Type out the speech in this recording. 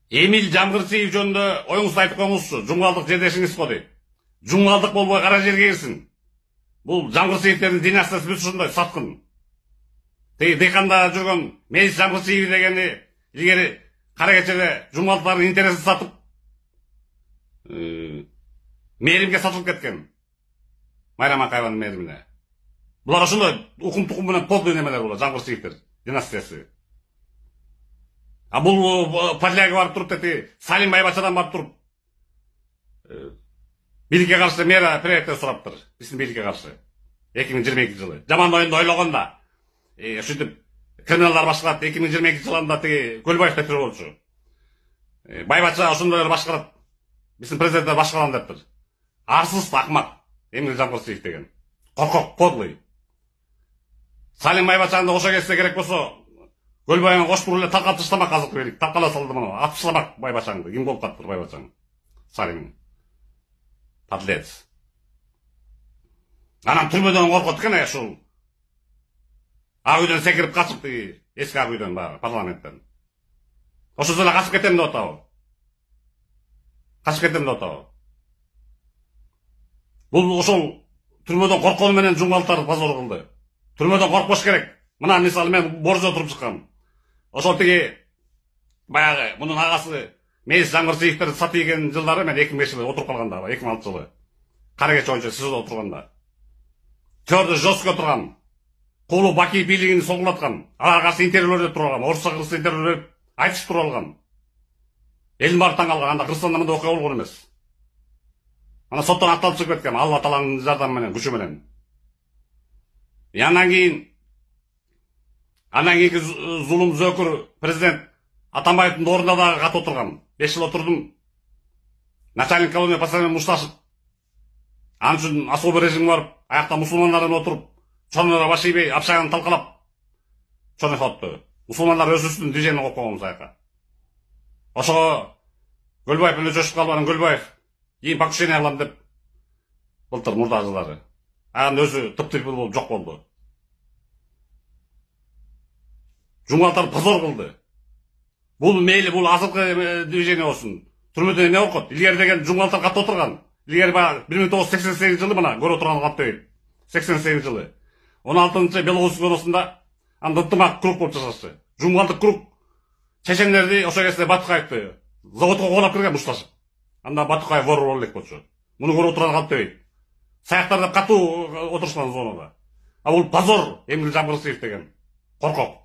Эмил Жамгырсиев жөнүндө оюңузду айтып коюңузчу. Жумгалдык жердешиңиз го дейт. Жумгалдык болбой кара жерге кирсин. Бул Жамгырсиевтердин династиясы бүт ушундай саткын. Тиги дыйканда жүргөн Мейис Жамгырсиев дегени илгери кара кечеде жумгалдыктардын интересин сатып мэримге сатылып кеткен. Майрам Акаеванын мэримине. Булар ошондой укум тукум менен подлый немелер булар, Жамгырсиевтер династиясы. А бул подляга барып туруп дети Салим Байбачадан барып туруп бийликке каршы мера проекттер сураптыр. Биздин бийликке каршы 2022 жылы. Жаман оюнду ойлогондо ушинтип криминалдар башкарат. 2022 жылында тиги Көлбаев деп болчу. Байбача ошондойлор башкарат. Биздин президенттер башкарам дептир. Арсыз акмак Эмил Жамгырсиев деген. Коркок, подлый. Салим Байбачаны ошо кезде керек болсо Көлбаевга коштуруп эле таркап таштамак азыркы бийлик. Таркала салды мына. Атып ташламак Байбачаңды. Ким болуп калыптыр Байбачаң? Салим. Подлец. Анан түрмөдөн коркот экен ушул. Ак үйдөн секирип качып тиги эски ак үйдөн баягы парламенттен. Ошол эле качып кетем деп атабы? Качып кетем деп атабы? Бул ошол түрмөдөн коркону менен жумгалдыктарды позор кылды. Түрмөдөн коркпош керек. Мына мисалы мен боржо туруп чыккам. Ошол тиги баягы мунун агасы Мейис Жамгырсиевтер сатыйген жылдары мен 2005 жылы отуруп калганда, 2006 жылы. Кара кече боюнча СИЗОдо отурганда. Төрдө жостко турган. Кулу Баки бийлигин соңгулаткан. Аларга каршы интервью берип турган. Орусча кыргызча интервью берип айтышып туруп алган. Элин барып таң калган. Анда Кыргызстанда мындай окуя болгон эмес. Ана соттон атталып чыгып кеткен. Алла Тааланын жардамы менен, күчү менен. Анан кийинки зулум зөкүр президент Атамбаевдин ордунда дагы кат отурган. 5 жыл отурдум. Начальник колонии постоянно мушташып. Анын үчүн особый режим барып, аякта мусулмандар менен отуруп, Чорнора Башибей Апшаганы талкалап чоңойтупту. Мусулмандар өсүрсүн движение коюп койгонбуз аяка. Ошого Көлбаев менен жошуп калып анан Көлбаев кийин покушение кылам деп былтыр мурда жылдары. Анан өзү тып-типыл болуп жок болду. Жумгалдыктар позор кылды. Бул мейли, бул азыркы движение болсун. Түрмөдө эмне коркот? Илгери деген жумгалдыктар катып отурган. Илгери баягы 1988 жылы мына көрүп отурган кат дейт. 88 жылы. 16-нчы Белорусь конусунда андыктымак круг болуп жашашчы. Жумгалдык круг чечендерди ошо кезде Батукаевди заводко коолап кирген мушташып. Анда Батукаев вор боло элек болчу. Муну көрүп отурган кат дейт. Саяктар деп катуу отурушкан зонада. А бул позор Эмил Жамгырсиев деген. Коркок.